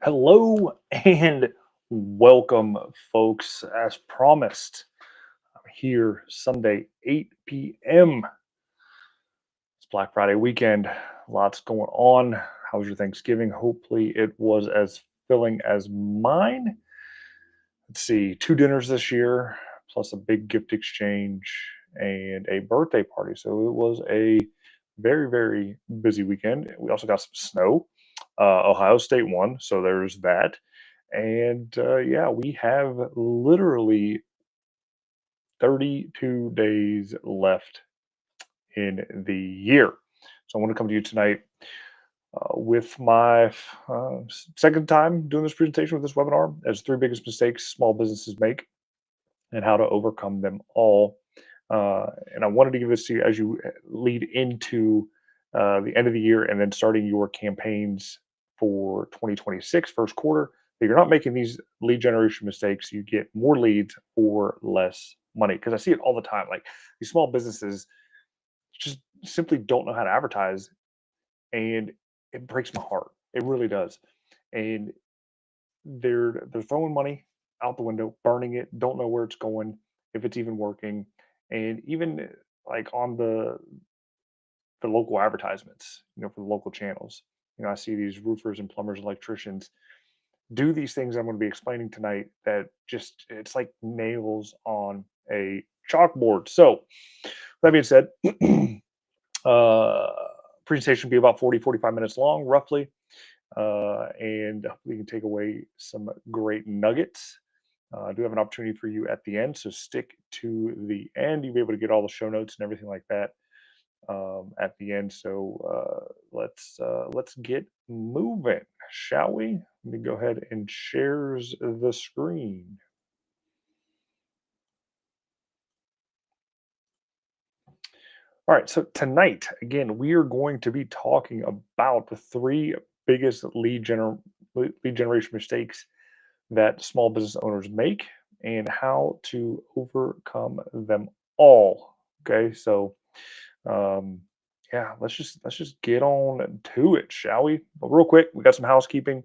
Hello and welcome, folks. As promised, I'm here Sunday, 8 p.m. It's Black Friday weekend. Lots going on. How was your Thanksgiving? Hopefully, it was as filling as mine. Let's see, two dinners this year, plus a big gift exchange and a birthday party. So it was a very, very busy weekend. We also got some snow. Ohio State won, so there's that. And yeah, we have literally 32 days left in the year. So I want to come to you tonight with my second time doing this presentation with this webinar as three biggest mistakes small businesses make and how to overcome them all. And I wanted to give this to you as you lead into the end of the year and then starting your campaigns for 2026 first quarter. If you're not making these lead generation mistakes, you get more leads for less money. Because I see it all the time. Like these small businesses just simply don't know how to advertise, and it breaks my heart. It really does. And they're throwing money out the window, burning it, don't know where it's going, if it's even working. And even like on the local advertisements, for the local channels. I see these roofers and plumbers, electricians do these things I'm going to be explaining tonight that just it's like nails on a chalkboard. So that being said, uh presentation will be about 40-45 minutes long roughly, and we can take away some great nuggets. I do have an opportunity for you at the end, so stick to the end. You'll be able to get all the show notes and everything like that at the end. So let's get moving, shall we? Let me go ahead and shares the screen. All right. So tonight, again, we are going to be talking about the three biggest lead generation mistakes that small business owners make and how to overcome them all. Okay. So um yeah, let's just get on to it, shall we? But real quick, we got some housekeeping.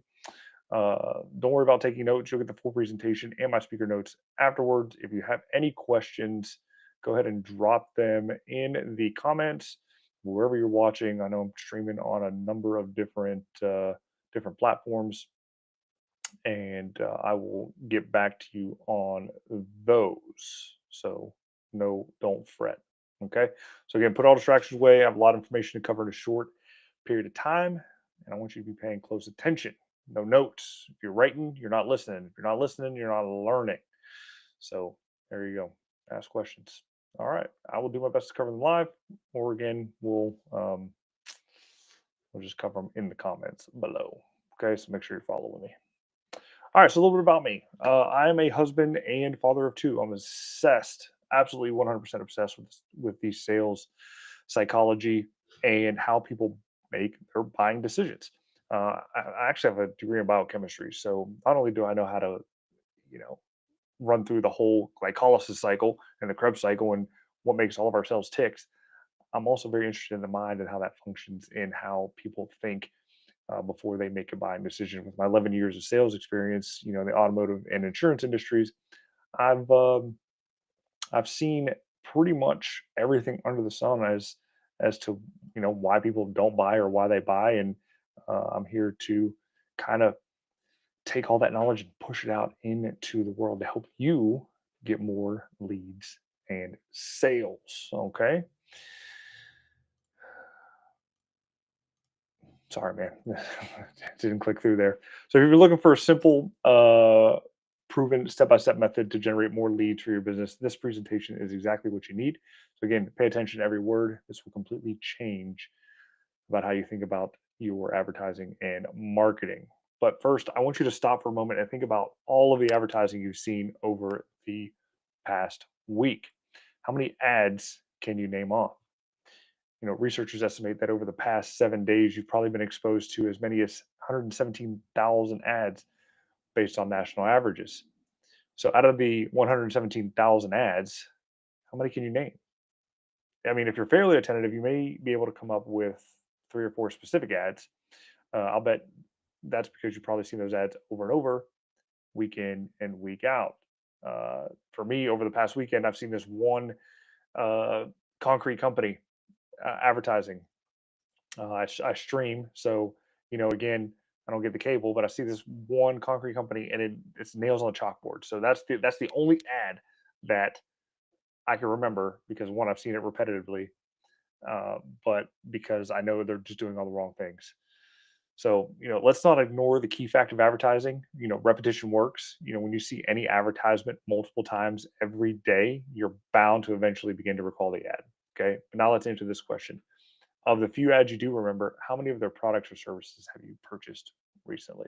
Don't worry about taking notes. You'll get the full presentation and my speaker notes afterwards. If you have any questions, go ahead and drop them in the comments wherever you're watching. I know I'm streaming on a number of different platforms, and I will get back to you on those. So no, don't fret. Okay. So again, put all distractions away. I have a lot of information to cover in a short period of time, and I want you to be paying close attention. No notes. If you're writing, you're not listening. If you're not listening, you're not learning. So there you go. Ask questions. All right. I will do my best to cover them live, or again, we'll just cover them in the comments below. Okay. So make sure you're following me. All right, so a little bit about me. I am a husband and father of two. I'm obsessed, absolutely 100% obsessed with these sales psychology and how people make their buying decisions. I actually have a degree in biochemistry, so not only do I know how to, you know, run through the whole glycolysis cycle and the Krebs cycle and what makes all of our cells ticks, I'm also very interested in the mind and how that functions and how people think before they make a buying decision. With my 11 years of sales experience, in the automotive and insurance industries, I've um, I've seen pretty much everything under the sun as to why people don't buy or why they buy, and I'm here to kind of take all that knowledge and push it out into the world to help you get more leads and sales. Okay. Sorry, man. Didn't click through there. So if you're looking for a simple, proven step-by-step method to generate more leads for your business, this presentation is exactly what you need. So again, pay attention to every word. This will completely change about how you think about your advertising and marketing. But first, I want you to stop for a moment and think about all of the advertising you've seen over the past week. How many ads can you name off? Researchers estimate that over the past 7 days, you've probably been exposed to as many as 117,000 ads based on national averages. So, out of the 117,000 ads, how many can you name? I mean, if you're fairly attentive, you may be able to come up with three or four specific ads. I'll bet That's because you've probably seen those ads over and over, week in and week out. For me, over the past weekend, I've seen this one uh, concrete company advertising. I stream, so again, I don't get the cable, but I see this one concrete company, and it's nails on a chalkboard. So that's the only ad that I can remember because one, I've seen it repetitively, but because I know they're just doing all the wrong things. So, let's not ignore the key fact of advertising. Repetition works. When you see any advertisement multiple times every day, you're bound to eventually begin to recall the ad. Okay. But now let's answer this question. Of the few ads you do remember, how many of their products or services have you purchased recently?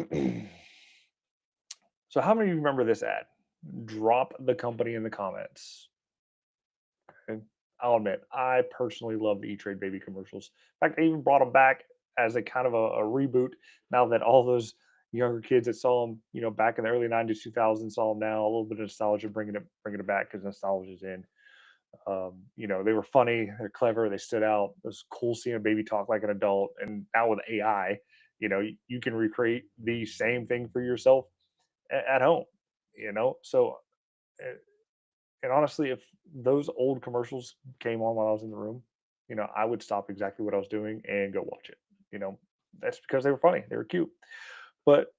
Okay. So, how many of you remember this ad? Drop the company in the comments. Okay. I'll admit, I personally love the E Trade Baby commercials. In fact, I even brought them back as a kind of a reboot. Now that all those younger kids that saw them, back in the early '90s, 2000s, saw them now, a little bit of nostalgia, bringing it back because nostalgia's in. They were funny, they're clever, they stood out. It was cool seeing a baby talk like an adult. And now with AI, you can recreate the same thing for yourself at home. So uh, and honestly, if those old commercials came on while I was in the room, I would stop exactly what I was doing and go watch it. You know, that's because they were funny, they were cute. But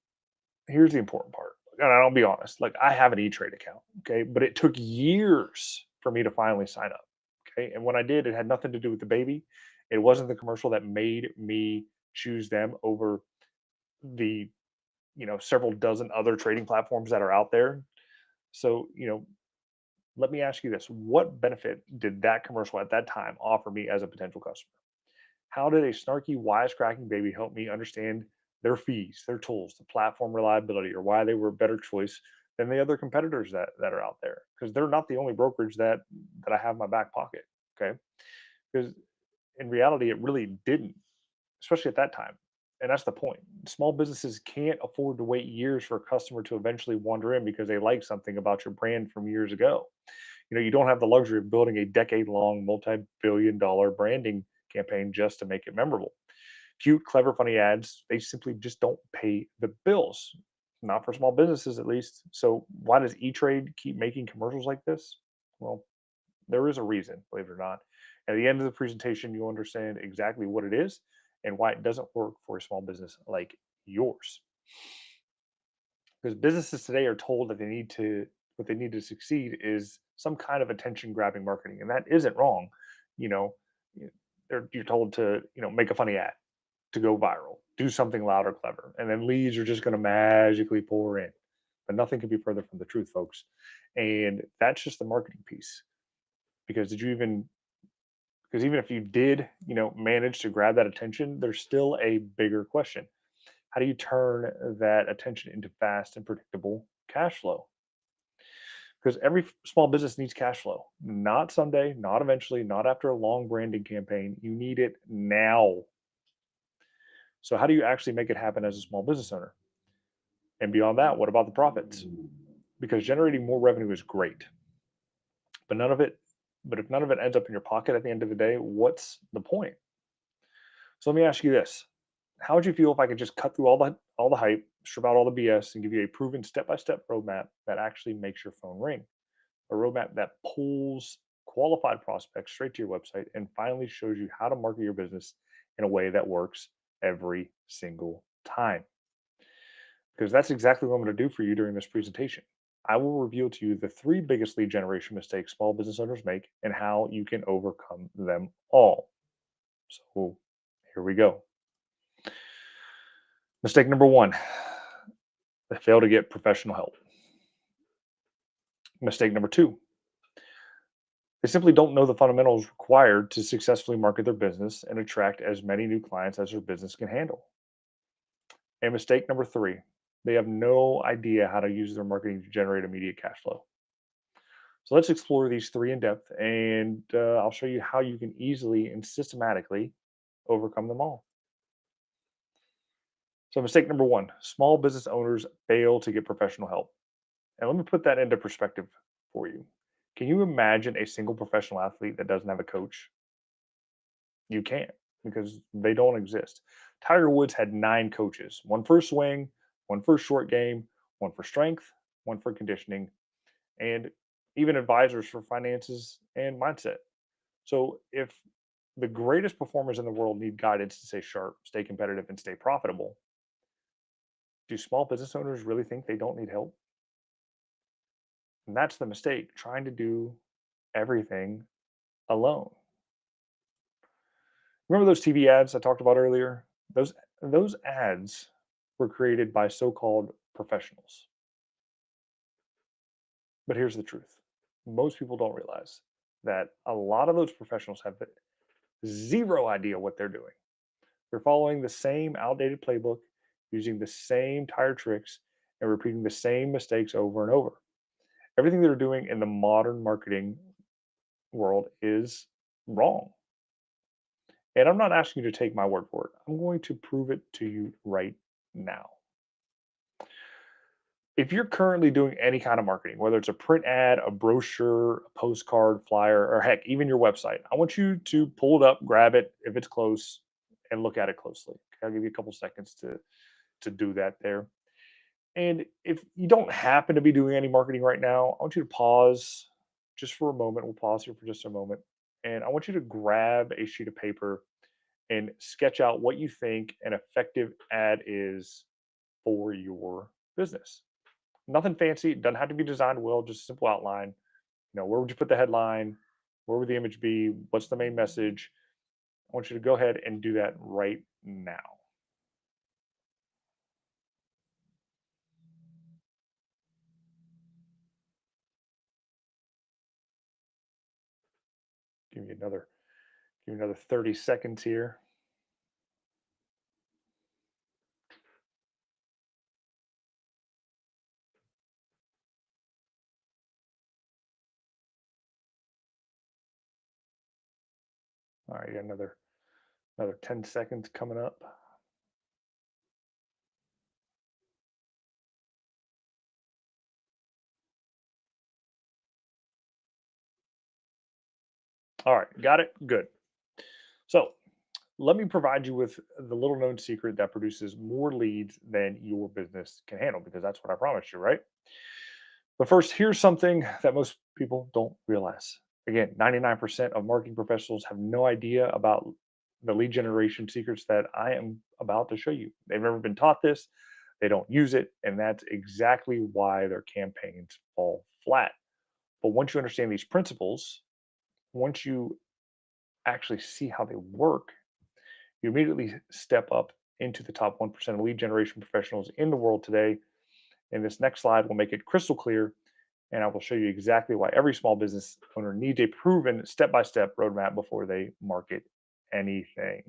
here's the important part. And I'll be honest, like I have an E Trade account, okay, but it took years for me to finally sign up. Okay. And when I did, it had nothing to do with the baby. It wasn't the commercial that made me choose them over the, several dozen other trading platforms that are out there. So, let me ask you this. What benefit did that commercial at that time offer me as a potential customer? How did a snarky, wisecracking baby help me understand their fees, their tools, the platform reliability, or why they were a better choice than the other competitors that are out there? Because they're not the only brokerage that I have in my back pocket. Okay. Because in reality, it really didn't, especially at that time. And that's the point. Small businesses can't afford to wait years for a customer to eventually wander in because they like something about your brand from years ago. You don't have the luxury of building a decade-long, multi-billion-dollar branding campaign just to make it memorable. Cute, clever, funny ads, they simply just don't pay the bills. Not for small businesses, at least. So why does E-Trade keep making commercials like this? Well, there is a reason, believe it or not. At the end of the presentation, you'll understand exactly what it is and why it doesn't work for a small business like yours. Because businesses today are told that what they need to succeed is some kind of attention grabbing marketing, and that isn't wrong. You know, you're told to make a funny ad to go viral, do something loud or clever, and then leads are just going to magically pour in. But nothing could be further from the truth, folks. And that's just the marketing piece. Because did you even because even if you did, manage to grab that attention, there's still a bigger question. How do you turn that attention into fast and predictable cash flow? Because every small business needs cash flow, not someday, not eventually, not after a long branding campaign. You need it now. So, how do you actually make it happen as a small business owner? And beyond that, what about the profits? Because generating more revenue is great, but if none of it ends up in your pocket at the end of the day, what's the point? So let me ask you this. How would you feel if I could just cut through all the hype, strip out all the BS, and give you a proven step-by-step roadmap that actually makes your phone ring? A roadmap that pulls qualified prospects straight to your website and finally shows you how to market your business in a way that works every single time. Because that's exactly what I'm going to do for you during this presentation. I will reveal to you the three biggest lead generation mistakes small business owners make and how you can overcome them all. So here we go. Mistake number one, they fail to get professional help. Mistake number two, they simply don't know the fundamentals required to successfully market their business and attract as many new clients as their business can handle. And mistake number three, they have no idea how to use their marketing to generate immediate cash flow. So let's explore these three in depth, and I'll show you how you can easily and systematically overcome them all. So, mistake number one, small business owners fail to get professional help. And let me put that into perspective for you. Can you imagine a single professional athlete that doesn't have a coach? You can't. because they don't exist. Tiger Woods had 9 coaches, one for swing, one for short game, one for strength, one for conditioning, and even advisors for finances and mindset. So if the greatest performers in the world need guidance to stay sharp, stay competitive, and stay profitable, do small business owners really think they don't need help? And that's the mistake, trying to do everything alone. Remember those TV ads I talked about earlier? Those ads were created by so-called professionals. But here's the truth. Most people don't realize that a lot of those professionals have zero idea what they're doing. They're following the same outdated playbook, using the same tired tricks, and repeating the same mistakes over and over. Everything they're doing in the modern marketing world is wrong. And I'm not asking you to take my word for it. I'm going to prove it to you right now. If you're currently doing any kind of marketing, whether it's a print ad, a brochure, a postcard, flyer, or heck, even your website, I want you to pull it up, grab it if it's close, and look at it closely. Okay, I'll give you a couple seconds to do that there. And if you don't happen to be doing any marketing right now, I want you to pause just for a moment. We'll pause here for just a moment. And I want you to grab a sheet of paper and sketch out what you think an effective ad is for your business. Nothing fancy. It doesn't have to be designed well, just a simple outline. Where would you put the headline? Where would the image be? What's the main message? I want you to go ahead and do that right now. Give me another give me another 30 seconds here. All right, you got another 10 seconds coming up. All right, got it? Good. So let me provide you with the little known secret that produces more leads than your business can handle, because that's what I promised you, right? But first, here's something that most people don't realize. Again, 99% of marketing professionals have no idea about the lead generation secrets that I am about to show you. They've never been taught this, they don't use it, and that's exactly why their campaigns fall flat. But once you understand these principles, once you actually see how they work, you immediately step up into the top 1% of lead generation professionals in the world today. And this next slide will make it crystal clear, and I will show you exactly why every small business owner needs a proven step by step roadmap before they market anything.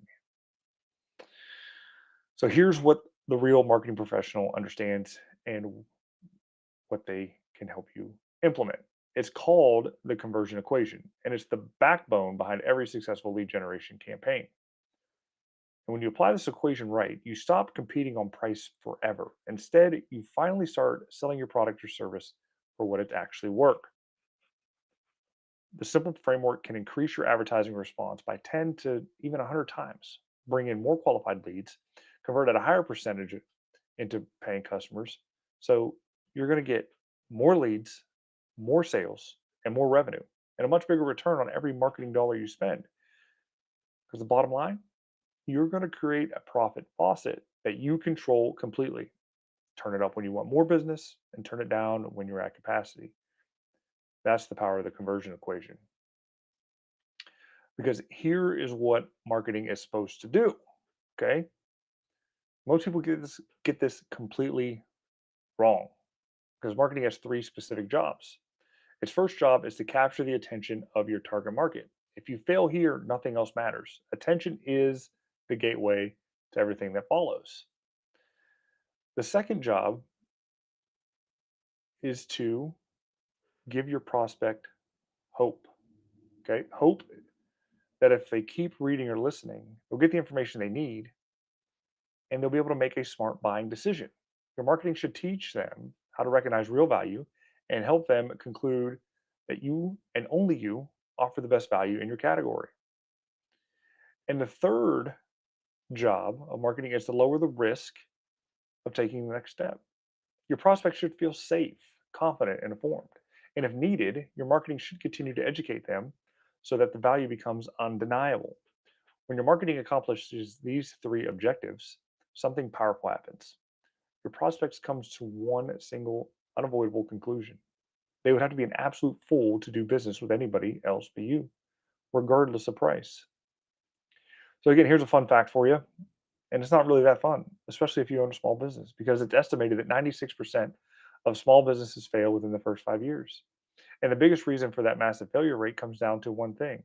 So here's what the real marketing professional understands and what they can help you implement. It's called the conversion equation, and it's the backbone behind every successful lead generation campaign. And when you apply this equation right, you stop competing on price forever. Instead, you finally start selling your product or service for what it's actually worth. The simple framework can increase your advertising response by 10 to even 100 times, bring in more qualified leads, convert at a higher percentage into paying customers. So you're going to get more leads, more sales, and more revenue, and a much bigger return on every marketing dollar you spend. Because the bottom line, you're going to create a profit faucet that you control completely. Turn it up when you want more business and turn it down when you're at capacity. That's the power of the conversion equation. Because here is what marketing is supposed to do. Okay. Most people get this completely wrong, because marketing has 3 specific jobs. Its first job is to capture the attention of your target market. If you fail here, nothing else matters. Attention is the gateway to everything that follows. The second job is to give your prospect hope. Okay. Hope that if they keep reading or listening, they'll get the information they need and they'll be able to make a smart buying decision. Your marketing should teach them how to recognize real value and help them conclude that you and only you offer the best value in your category. And the third job of marketing is to lower the risk of taking the next step. Your prospects should feel safe, confident, and informed. And if needed, your marketing should continue to educate them so that the value becomes undeniable. When your marketing accomplishes these three objectives, something powerful happens. Your prospects comes to one single unavoidable conclusion. They would have to be an absolute fool to do business with anybody else but you, regardless of price. So again, here's a fun fact for you. And it's not really that fun, especially if you own a small business, because it's estimated that 96% of small businesses fail within the first 5 years. And the biggest reason for that massive failure rate comes down to one thing: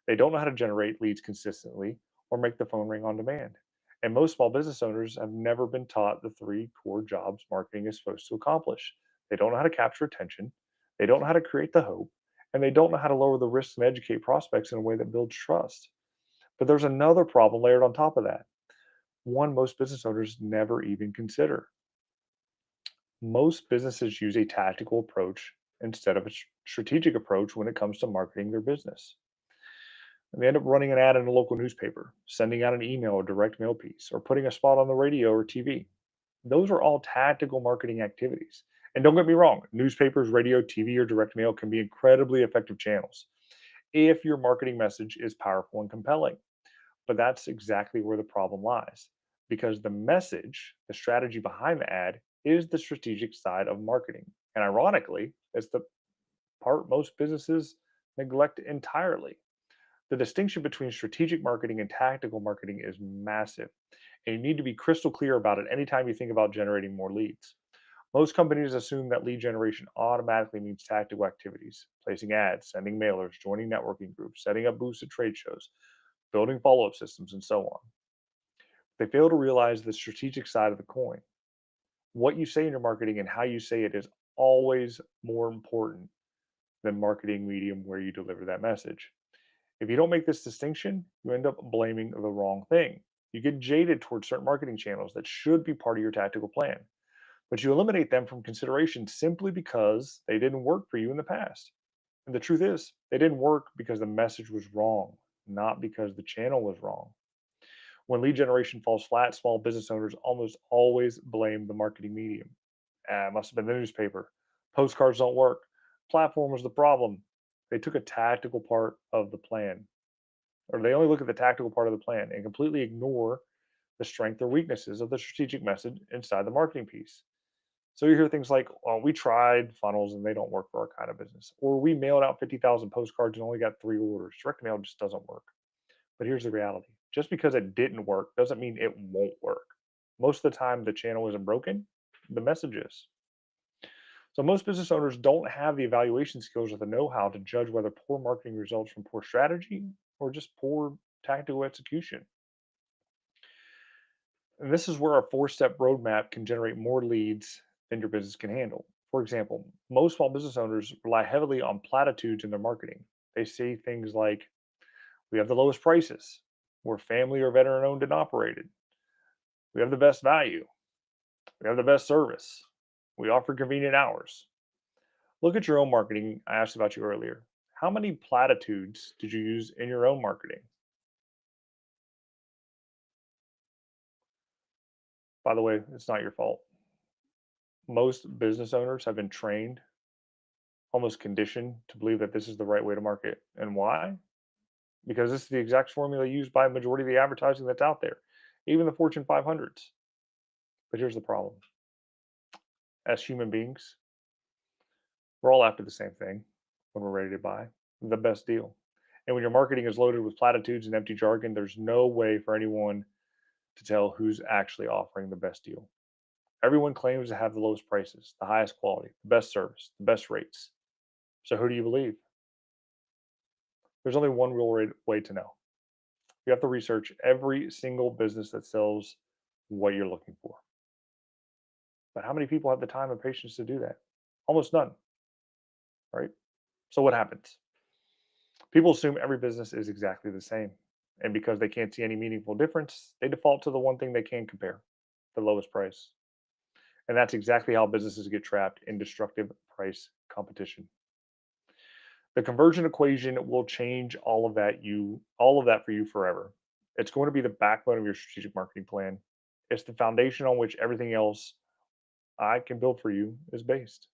they don't know how to generate leads consistently or make the phone ring on demand. And most small business owners have never been taught the three core jobs marketing is supposed to accomplish. They don't know how to capture attention, they don't know how to create the hope, and they don't know how to lower the risks and educate prospects in a way that builds trust. But there's another problem layered on top of that, one most business owners never even consider. Most businesses use a tactical approach instead of a strategic approach when it comes to marketing their business. And they end up running an ad in a local newspaper, sending out an email or direct mail piece, or putting a spot on the radio or TV. Those are all tactical marketing activities. And don't get me wrong, newspapers, radio, TV, or direct mail can be incredibly effective channels if your marketing message is powerful and compelling. But that's exactly where the problem lies, because the message, the strategy behind the ad, is the strategic side of marketing. And ironically, it's the part most businesses neglect entirely. The distinction between strategic marketing and tactical marketing is massive, and you need to be crystal clear about it anytime you think about generating more leads. Most companies assume that lead generation automatically means tactical activities: placing ads, sending mailers, joining networking groups, setting up booths at trade shows, building follow up systems, and so on. They fail to realize the strategic side of the coin. What you say in your marketing and how you say it is always more important than marketing medium where you deliver that message. If you don't make this distinction, you end up blaming the wrong thing. You get jaded towards certain marketing channels that should be part of your tactical plan, but you eliminate them from consideration simply because they didn't work for you in the past. And the truth is, they didn't work because the message was wrong, not because the channel was wrong. When lead generation falls flat, small business owners almost always blame the marketing medium. Ah, it must have been the newspaper. Postcards don't work. Platform was the problem. They took a tactical part of the plan, or they only look at the tactical part of the plan and completely ignore the strength or weaknesses of the strategic message inside the marketing piece. So you hear things like, "Well, we tried funnels and they don't work for our kind of business," or "We mailed out 50,000 postcards and only got 3 orders. Direct mail just doesn't work." But here's the reality: just because it didn't work doesn't mean it won't work. Most of the time, the channel isn't broken, the message is. So, most business owners don't have the evaluation skills or the know how to judge whether poor marketing results from poor strategy or just poor tactical execution. And this is where a four-step roadmap can generate more leads than your business can handle. For example, most small business owners rely heavily on platitudes in their marketing. They say things like, "We have the lowest prices. We're family or veteran owned and operated. We have the best value. We have the best service. We offer convenient hours." Look at your own marketing. I asked about you earlier. How many platitudes did you use in your own marketing? By the way, it's not your fault. Most business owners have been trained, almost conditioned, to believe that this is the right way to market. And why? Because this is the exact formula used by a majority of the advertising that's out there, even the Fortune 500s. But here's the problem: as human beings, we're all after the same thing when we're ready to buy the best deal. And when your marketing is loaded with platitudes and empty jargon, there's no way for anyone to tell who's actually offering the best deal. Everyone claims to have the lowest prices, the highest quality, the best service, the best rates. So who do you believe? There's only one real way to know. You have to research every single business that sells what you're looking for. But how many people have the time and patience to do that? Almost none, right? So what happens? People assume every business is exactly the same. And because they can't see any meaningful difference, they default to the one thing they can compare: the lowest price. And that's exactly how businesses get trapped in destructive price competition. The conversion equation will change all of that for you forever. It's going to be the backbone of your strategic marketing plan. It's the foundation on which everything else I can build for you is based.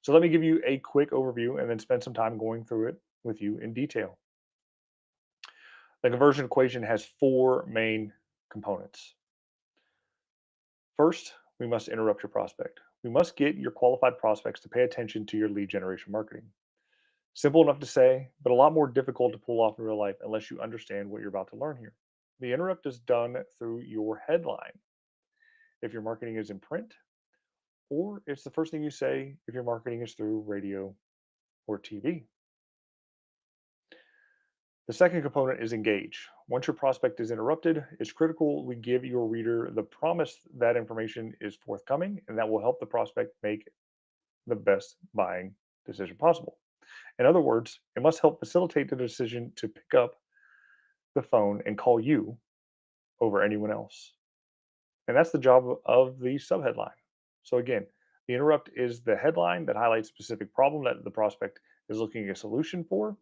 So let me give you a quick overview and then spend some time going through it with you in detail. The conversion equation has four main components. First, we must interrupt your prospect. We must get your qualified prospects to pay attention to your lead generation marketing. Simple enough to say, but a lot more difficult to pull off in real life unless you understand what you're about to learn here. The interrupt is done through your headline if your marketing is in print, or it's the first thing you say if your marketing is through radio or TV. The second component is engage. Once your prospect is interrupted, it's critical we give your reader the promise that information is forthcoming and that will help the prospect make the best buying decision possible. In other words, it must help facilitate the decision to pick up the phone and call you over anyone else. And that's the job of the subheadline. So again, the interrupt is the headline that highlights a specific problem that the prospect is looking at a solution for.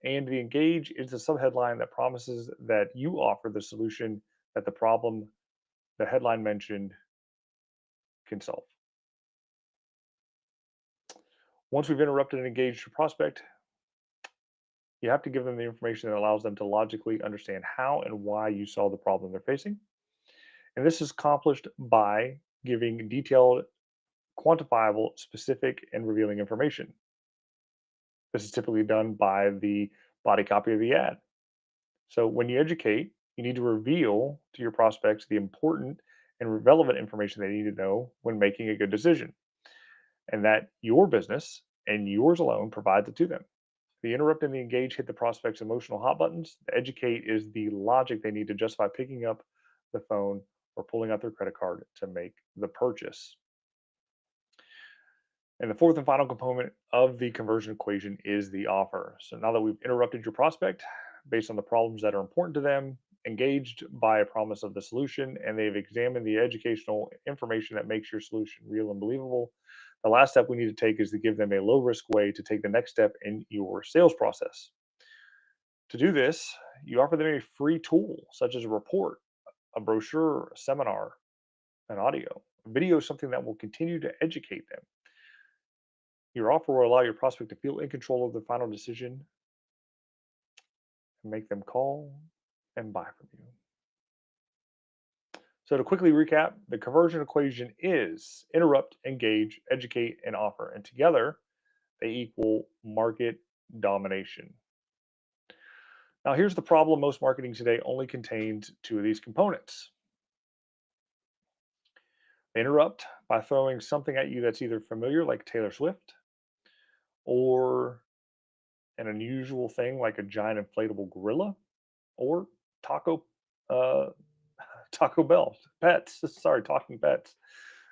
And the engage is the subheadline that promises that you offer the solution that the problem the headline mentioned can solve. Once we've interrupted and engaged your prospect, you have to give them the information that allows them to logically understand how and why you solve the problem they're facing. And this is accomplished by giving detailed, quantifiable, specific, and revealing information. This is typically done by the body copy of the ad. So when you educate, you need to reveal to your prospects the important and relevant information they need to know when making a good decision, and that your business and yours alone provides it to them. The interrupt and the engage hit the prospect's emotional hot buttons. The educate is the logic they need to justify picking up the phone or pulling out their credit card to make the purchase. And the fourth and final component of the conversion equation is the offer. So now that we've interrupted your prospect based on the problems that are important to them, engaged by a promise of the solution, and they've examined the educational information that makes your solution real and believable, the last step we need to take is to give them a low risk way to take the next step in your sales process. To do this, you offer them a free tool such as a report, a brochure, a seminar, an audio. A video is something that will continue to educate them. Your offer will allow your prospect to feel in control of the final decision and make them call and buy from you. So, to quickly recap, the conversion equation is interrupt, engage, educate, and offer. And together, they equal market domination. Now, here's the problem: most marketing today only contains two of these components. They interrupt by throwing something at you that's either familiar, like Taylor Swift, or an unusual thing like a giant inflatable gorilla, or Taco uh, Taco Bell pets. Sorry, talking pets.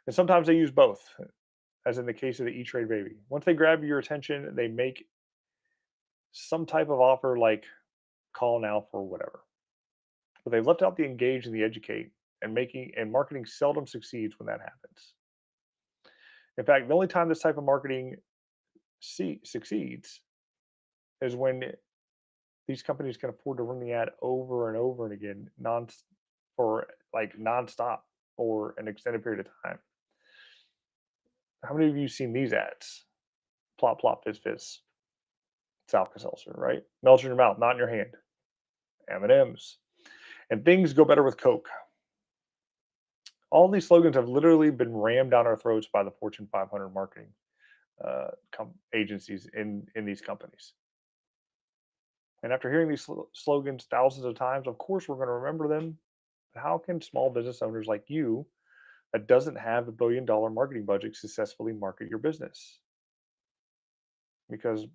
And sometimes they use both, as in the case of the E-Trade baby. Once they grab your attention, they make some type of offer like call now for whatever. But they've left out the engage and the educate, and making and marketing seldom succeeds when that happens. In fact, the only time this type of marketing succeeds is when these companies can afford to run the ad over and over and again, for like nonstop or an extended period of time. How many of you seen these ads? Plop, plop, fizz, fizz. It's Alka-Seltzer, right? Melts in your mouth, not in your hand. M&Ms. And things go better with Coke. All these slogans have literally been rammed down our throats by the Fortune 500 marketing agencies in these companies. And after hearing these slogans thousands of times, of course we're going to remember them. But how can small business owners like you, that doesn't have $1 billion marketing budget, successfully market your business? Because,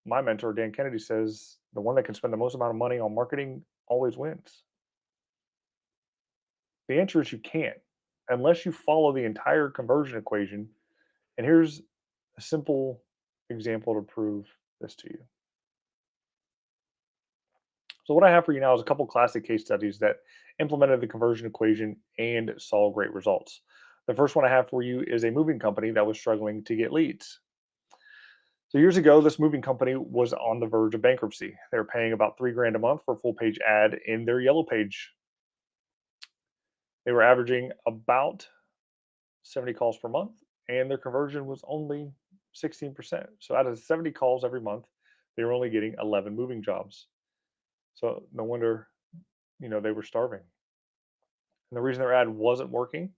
my mentor, Dan Kennedy, says the one that can spend the most amount of money on marketing always wins. The answer is you can't, unless you follow the entire conversion equation. And here's a simple example to prove this to you. So what I have for you now is a couple classic case studies that implemented the conversion equation and saw great results. The first one I have for you is a moving company that was struggling to get leads. So years ago, this moving company was on the verge of bankruptcy. They were paying about 3 grand a month for a full page ad in their yellow page. They were averaging about 70 calls per month, and their conversion was only 16%. So out of 70 calls every month, they were only getting 11 moving jobs. So no wonder, they were starving. And the reason their ad wasn't working,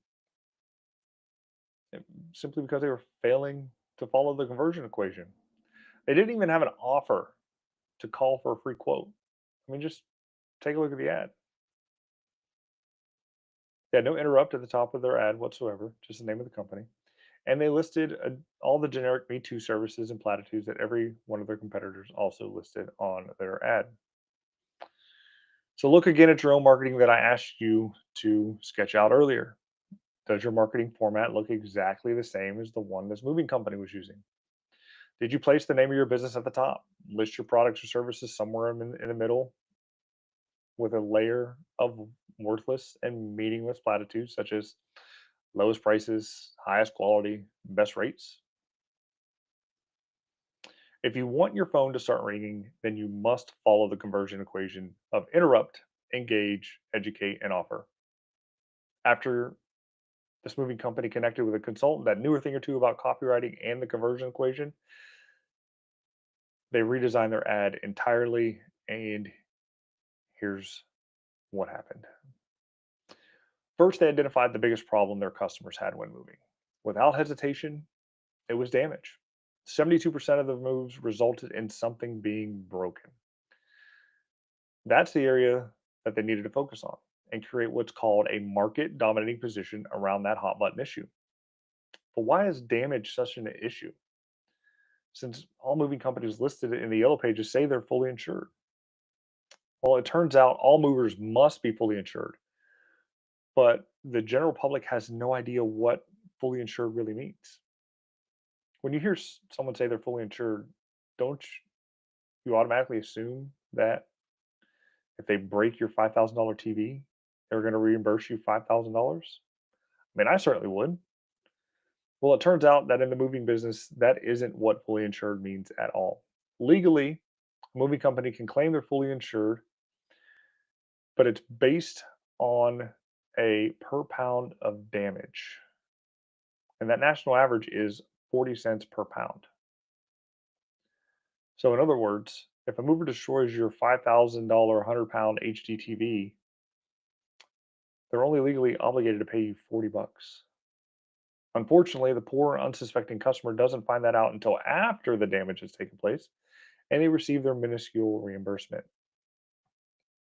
eh, simply because they were failing to follow the conversion equation. They didn't even have an offer to call for a free quote. I mean, just take a look at the ad. They had no interrupt at the top of their ad whatsoever, just the name of the company. And they listed all the generic Me Too services and platitudes that every one of their competitors also listed on their ad. So look again at your own marketing that I asked you to sketch out earlier. Does your marketing format look exactly the same as the one this moving company was using? Did you place the name of your business at the top? List your products or services somewhere in the middle with a layer of worthless and meaningless platitudes such as lowest prices, highest quality, best rates? If you want your phone to start ringing, then you must follow the conversion equation of interrupt, engage, educate, and offer. After this moving company connected with a consultant that knew a thing or two about copywriting and the conversion equation, they redesigned their ad entirely. And here's what happened. First, they identified the biggest problem their customers had when moving. Without hesitation, it was damage. 72% of the moves resulted in something being broken. That's the area that they needed to focus on and create what's called a market dominating position around that hot button issue. But why is damage such an issue? Since all moving companies listed in the yellow pages say they're fully insured. Well, it turns out all movers must be fully insured, but the general public has no idea what fully insured really means. When you hear someone say they're fully insured, don't you automatically assume that if they break your $5,000 TV, they're going to reimburse you $5,000? I mean, I certainly would. Well, it turns out that in the moving business, that isn't what fully insured means at all. Legally, a moving company can claim they're fully insured, but it's based on a per pound of damage. And that national average is 40 cents per pound. So, in other words, if a mover destroys your $5,000 100-pound HD TV, they're only legally obligated to pay you 40 bucks. Unfortunately, the poor, unsuspecting customer doesn't find that out until after the damage has taken place and they receive their minuscule reimbursement.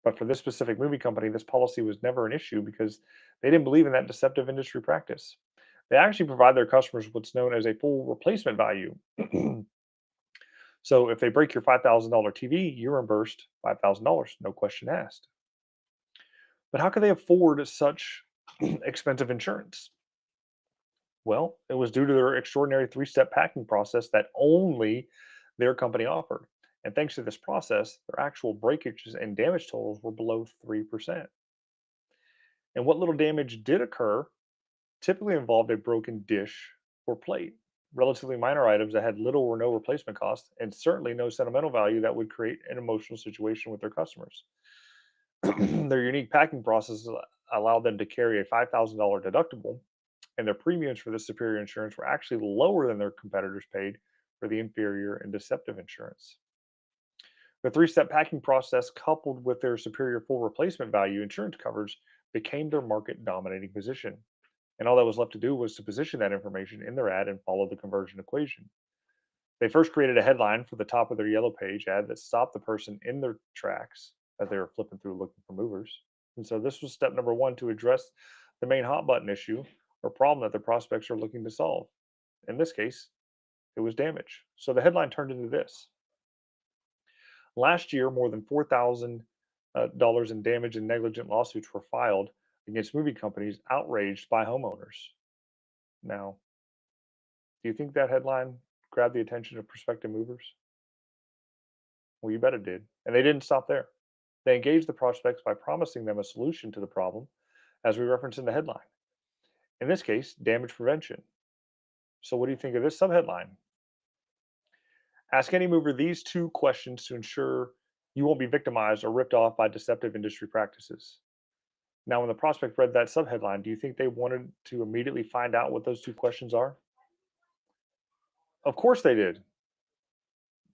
But for this specific movie company, this policy was never an issue because they didn't believe in that deceptive industry practice. They actually provide their customers what's known as a full replacement value. So if they break your $5,000 TV, you're reimbursed $5,000, no question asked. But how could they afford such expensive insurance? Well, it was due to their extraordinary 3 step packing process that only their company offered. And thanks to this process, their actual breakages and damage totals were below 3%. And what little damage did occur typically involved a broken dish or plate, relatively minor items that had little or no replacement cost, and certainly no sentimental value that would create an emotional situation with their customers. Their unique packing process allowed them to carry a $5,000 deductible, and their premiums for this superior insurance were actually lower than their competitors paid for the inferior and deceptive insurance. The 3 step packing process, coupled with their superior full replacement value insurance coverage, became their market dominating position. And all that was left to do was to position that information in their ad and follow the conversion equation. They first created a headline for the top of their yellow page ad that stopped the person in their tracks as they were flipping through looking for movers. And so this was step number one to address the main hot button issue or problem that the prospects are looking to solve. In this case, it was damage. So the headline turned into this. Last year, more than $4,000 in damage and negligent lawsuits were filed against movie companies outraged by homeowners. Now, do you think that headline grabbed the attention of prospective movers? Well, you bet it did. And they didn't stop there. They engaged the prospects by promising them a solution to the problem, as we referenced in the headline. In this case, damage prevention. So, what do you think of this subheadline? Ask any mover these two questions to ensure you won't be victimized or ripped off by deceptive industry practices. Now, when the prospect read that subheadline, do you think they wanted to immediately find out what those two questions are? Of course they did.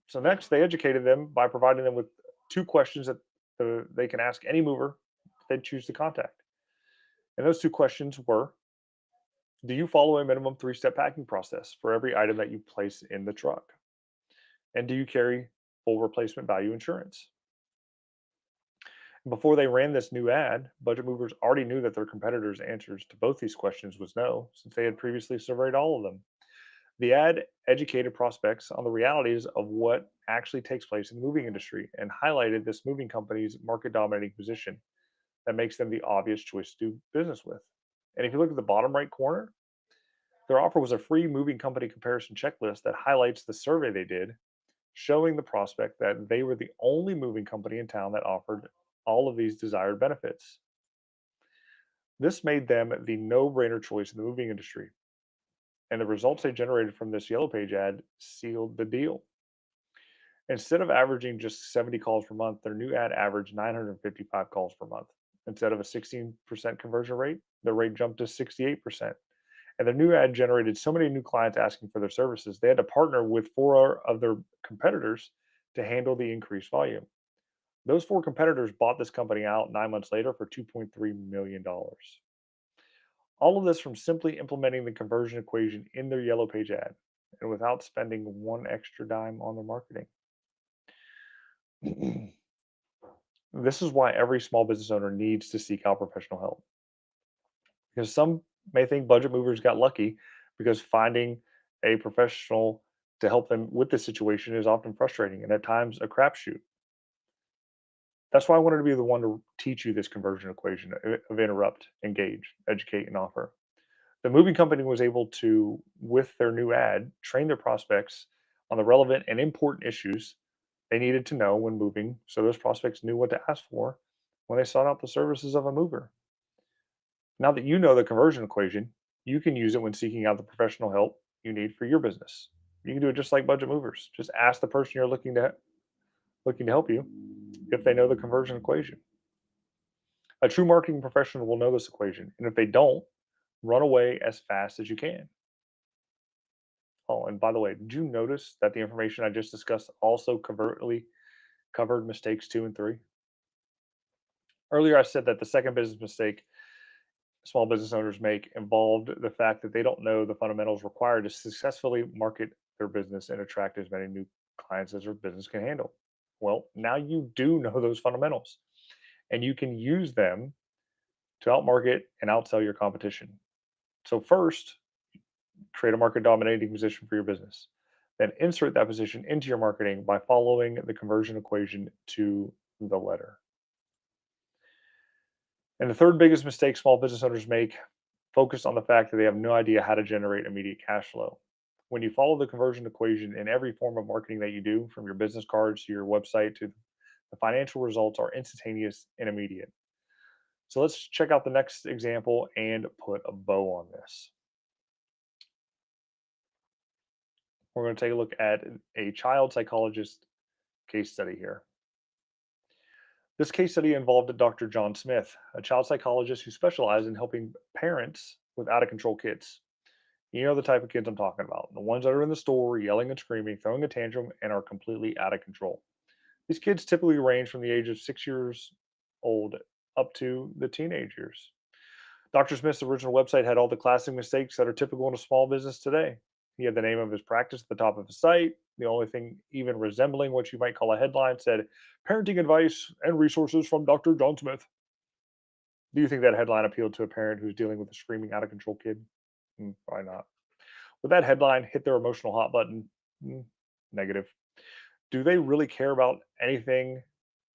So next, they educated them by providing them with two questions that they can ask any mover they choose to contact. And those two questions were: do you follow a minimum three-step packing process for every item that you place in the truck? And do you carry full replacement value insurance? Before they ran this new ad, budget movers already knew that their competitors' answers to both these questions was no, since they had previously surveyed all of them. The ad educated prospects on the realities of what actually takes place in the moving industry and highlighted this moving company's market dominating position that makes them the obvious choice to do business with. And if you look at the bottom right corner, their offer was a free moving company comparison checklist that highlights the survey they did, showing the prospect that they were the only moving company in town that offered all of these desired benefits. This made them the no brainer choice in the moving industry, and the results they generated from this Yellow Page ad sealed the deal. Instead of averaging just 70 calls per month, their new ad averaged 955 calls per month. Instead of a 16% conversion rate, the rate jumped to 68%. And the new ad generated so many new clients asking for their services, they had to partner with four of their competitors to handle the increased volume. Those four competitors bought this company out 9 months later for $2.3 million. All of this from simply implementing the conversion equation in their Yellow Page ad and without spending one extra dime on their marketing. This is why every small business owner needs to seek out professional help. Because some may think budget movers got lucky because finding a professional to help them with this situation is often frustrating and at times a crapshoot. That's why I wanted to be the one to teach you this conversion equation of interrupt, engage, educate, and offer. The moving company was able to, with their new ad, train their prospects on the relevant and important issues they needed to know when moving so those prospects knew what to ask for when they sought out the services of a mover. Now that you know the conversion equation, you can use it when seeking out the professional help you need for your business. You can do it just like budget movers. Just ask the person you're looking to help you if they know the conversion equation. A true marketing professional will know this equation, and if they don't, run away as fast as you can. Oh, and by the way, did you notice that the information I just discussed also covertly covered mistakes two and three? Earlier, I said that the second business mistake small business owners make involved the fact that they don't know the fundamentals required to successfully market their business and attract as many new clients as their business can handle. Well, now you do know those fundamentals, and you can use them to outmarket and outsell your competition. So, first, create a market dominating position for your business. Then insert that position into your marketing by following the conversion equation to the letter. And the third biggest mistake small business owners make focus on the fact that they have no idea how to generate immediate cash flow. When you follow the conversion equation in every form of marketing that you do, from your business cards to your website to the financial results are instantaneous and immediate. So let's check out the next example and put a bow on this. We're going to take a look at a child psychologist case study here. This case study involved Dr. John Smith, a child psychologist who specialized in helping parents with out of control kids. You know the type of kids I'm talking about, the ones that are in the store yelling and screaming, throwing a tantrum, and are completely out of control. These kids typically range from the age of 6 years old up to the teenage years. Dr. Smith's original website had all the classic mistakes that are typical in a small business today. He had the name of his practice at the top of his site. The only thing even resembling what you might call a headline said, "Parenting advice and resources from Dr. John Smith." Do you think that headline appealed to a parent who's dealing with a screaming out of control kid? Probably not. Would that headline hit their emotional hot button? Negative. Do they really care about anything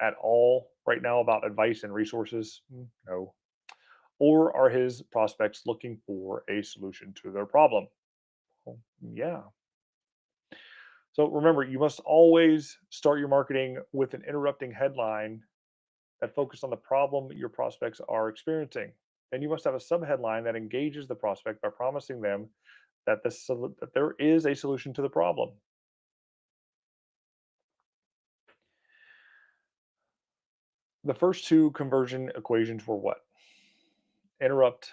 at all right now about advice and resources? No. Or are his prospects looking for a solution to their problem? Well, yeah. So remember, you must always start your marketing with an interrupting headline that focuses on the problem your prospects are experiencing. Then you must have a subheadline that engages the prospect by promising them that there is a solution to the problem. The first two conversion equations were what? Interrupt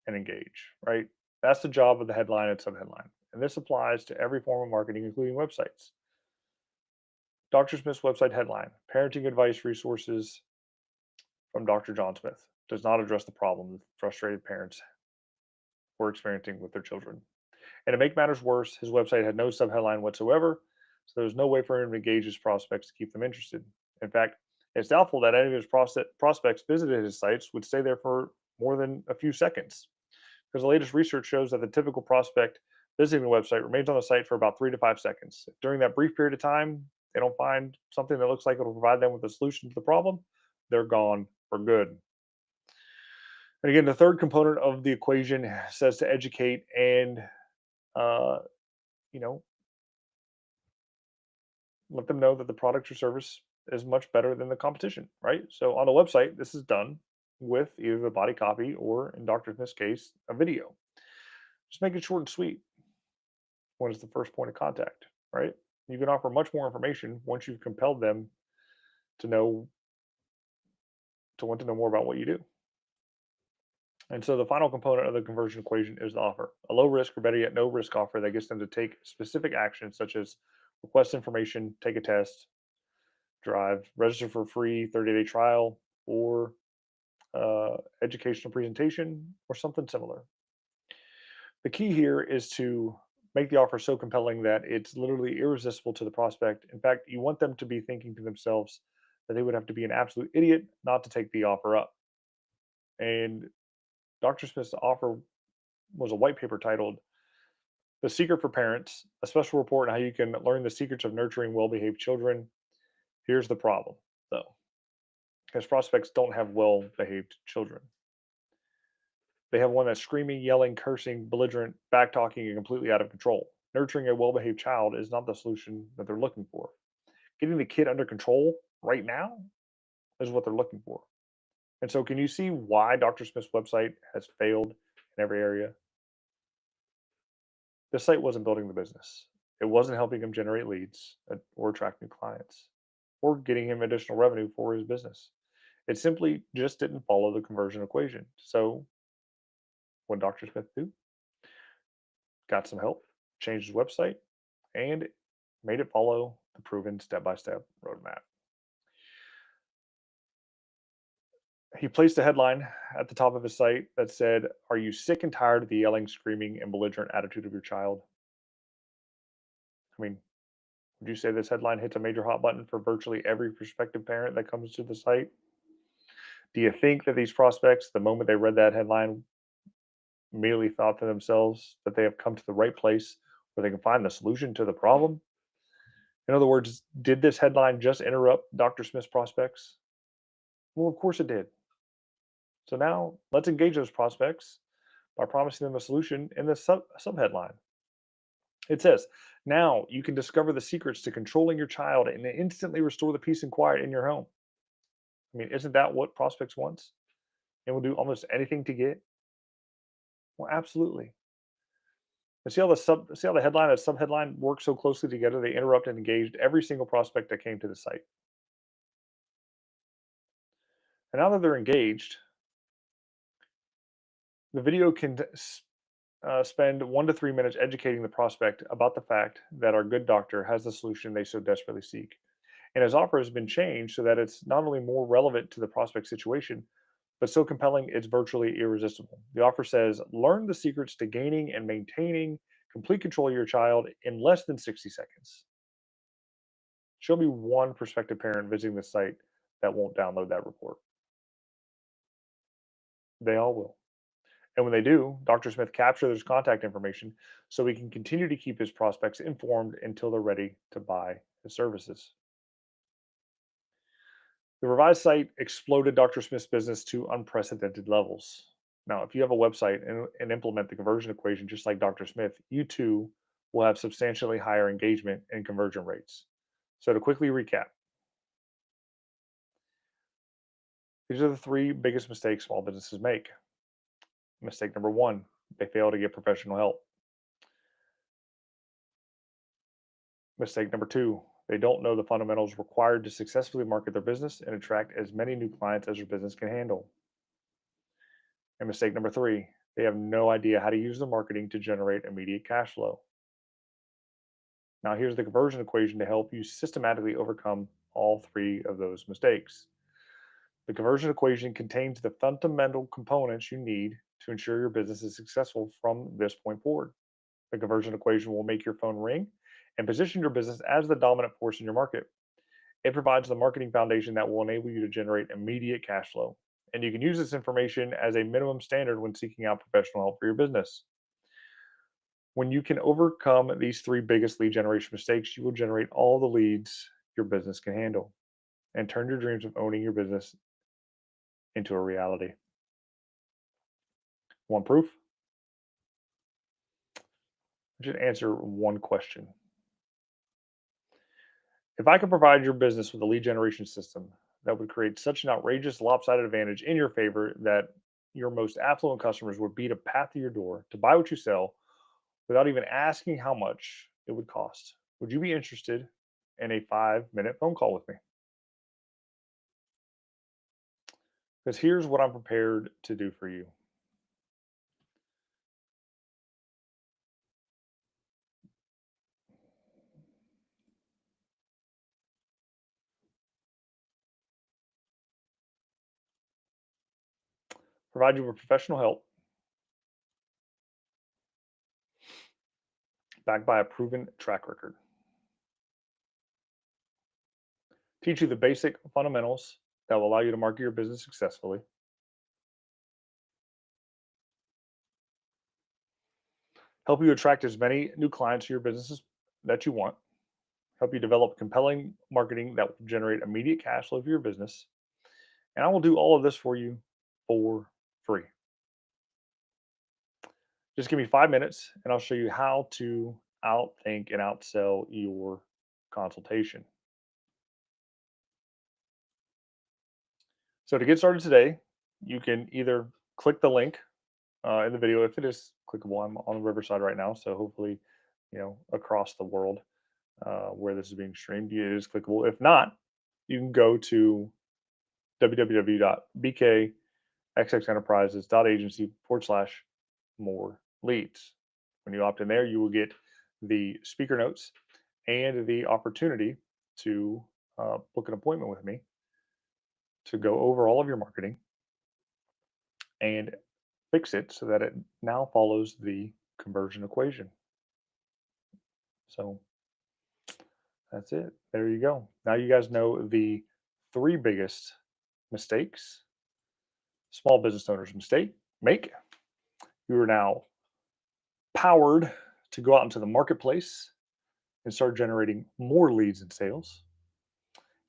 and engage, right? That's the job of the headline and subheadline. And this applies to every form of marketing, including websites. Dr. Smith's website headline: Parenting advice resources from Dr. John Smith, does not address the problem that frustrated parents were experiencing with their children. And to make matters worse, his website had no subheadline whatsoever, so there was no way for him to engage his prospects to keep them interested. In fact, it's doubtful that any of his prospects visited his sites would stay there for more than a few seconds, because the latest research shows that the typical prospect visiting the website remains on the site for about 3 to 5 seconds. If during that brief period of time they don't find something that looks like it'll provide them with a solution to the problem, they're gone for good. And again, the third component of the equation says to educate and uh, you know let them know that the product or service is much better than the competition, right? So on the website, this is done with either the body copy or, in Dr. Smith's case, a video. Just make it short and sweet when it's the first point of contact, right? You can offer much more information once you've compelled them to know to want to know more about what you do. And so the final component of the conversion equation is the offer, a low risk or better yet, no risk offer that gets them to take specific actions such as request information, take a test, drive, register for a free 30-day trial, or educational presentation, or something similar. The key here is to make the offer so compelling that it's literally irresistible to the prospect. In fact, you want them to be thinking to themselves that they would have to be an absolute idiot not to take the offer up. And Dr. Smith's offer was a white paper titled The Secret for Parents, a special report on how you can learn the secrets of nurturing well behaved children. Here's the problem, though, because prospects don't have well behaved children. They have one that's screaming, yelling, cursing, belligerent, back talking, and completely out of control. Nurturing a well behaved child is not the solution that they're looking for. Getting the kid under control right now is what they're looking for. And so, can you see why Dr. Smith's website has failed in every area? The site wasn't building the business, it wasn't helping him generate leads or attract new clients or getting him additional revenue for his business. It simply just didn't follow the conversion equation. So, what did Dr. Smith do? Got some help, changed his website, and made it follow the proven step by step roadmap. He placed a headline at the top of his site that said, "Are you sick and tired of the yelling, screaming, and belligerent attitude of your child?" I mean, would you say this headline hits a major hot button for virtually every prospective parent that comes to the site? Do you think that these prospects, the moment they read that headline, immediately thought to themselves that they have come to the right place where they can find the solution to the problem? In other words, did this headline just interrupt Dr. Smith's prospects? Well, of course it did. So now let's engage those prospects by promising them a solution in the subheadline. It says, now you can discover the secrets to controlling your child and instantly restore the peace and quiet in your home. I mean, isn't that what prospects want? And will do almost anything to get? Well, absolutely. And see how the headline and subheadline work so closely together? They interrupt and engaged every single prospect that came to the site. And now that they're engaged, the video can spend 1 to 3 minutes educating the prospect about the fact that our good doctor has the solution they so desperately seek. And his offer has been changed so that it's not only more relevant to the prospect situation, but so compelling it's virtually irresistible. The offer says, learn the secrets to gaining and maintaining complete control of your child in less than 60 seconds. Show me one prospective parent visiting the site that won't download that report. They all will. And when they do, Dr. Smith captures their contact information so he can continue to keep his prospects informed until they're ready to buy his services. The revised site exploded Dr. Smith's business to unprecedented levels. Now, if you have a website and implement the conversion equation just like Dr. Smith, you too will have substantially higher engagement and conversion rates. So, to quickly recap, these are the three biggest mistakes small businesses make. Mistake number one, they fail to get professional help. Mistake number two, They don't know the fundamentals required to successfully market their business and attract as many new clients as their business can handle. And mistake number three, they have no idea how to use their marketing to generate immediate cash flow. Now, here's the conversion equation to help you systematically overcome all three of those mistakes. The conversion equation contains the fundamental components you need to ensure your business is successful from this point forward. The conversion equation will make your phone ring and position your business as the dominant force in your market. It provides the marketing foundation that will enable you to generate immediate cash flow. And you can use this information as a minimum standard when seeking out professional help for your business. When you can overcome these three biggest lead generation mistakes, you will generate all the leads your business can handle and turn your dreams of owning your business into a reality. Want proof? Just answer one question. If I could provide your business with a lead generation system that would create such an outrageous lopsided advantage in your favor that your most affluent customers would beat a path to your door to buy what you sell without even asking how much it would cost, would you be interested in a 5-minute phone call with me? Because here's what I'm prepared to do for you. Provide you with professional help backed by a proven track record. Teach you the basic fundamentals that will allow you to market your business successfully. Help you attract as many new clients to your businesses that you want. Help you develop compelling marketing that will generate immediate cash flow for your business. And I will do all of this for you for free. Just give me 5 minutes and I'll show you how to outthink and outsell your consultation. So to get started today, you can either click the link in the video if it is clickable. I'm on the Riverside right now, so hopefully, across the world where this is being streamed, it is clickable. If not, you can go to www.bkxxenterprises.agency/more leads. When you opt in there, you will get the speaker notes and the opportunity to book an appointment with me to go over all of your marketing and fix it so that it now follows the conversion equation. So that's it. There you go. Now you guys know the three biggest mistakes small business owners make. You are now powered to go out into the marketplace and start generating more leads and sales.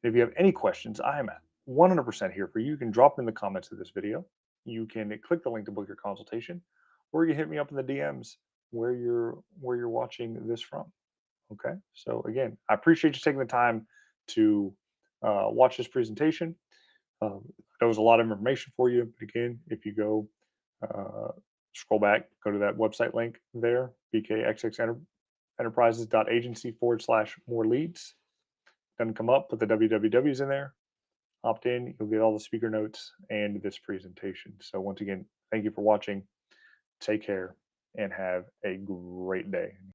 If you have any questions, I am at 100% here for you. You can drop them in the comments of this video. You can click the link to book your consultation, or you can hit me up in the DMs where you're watching this from. Okay. So again, I appreciate you taking the time to watch this presentation. There was a lot of information for you, but again, if you go uh, scroll back, go to that website link there, bkxxenterprises.agency/more leads. Going to come up, put the wwws in there, opt in, you'll get all the speaker notes and this presentation. So once again, thank you for watching. Take care and have a great day.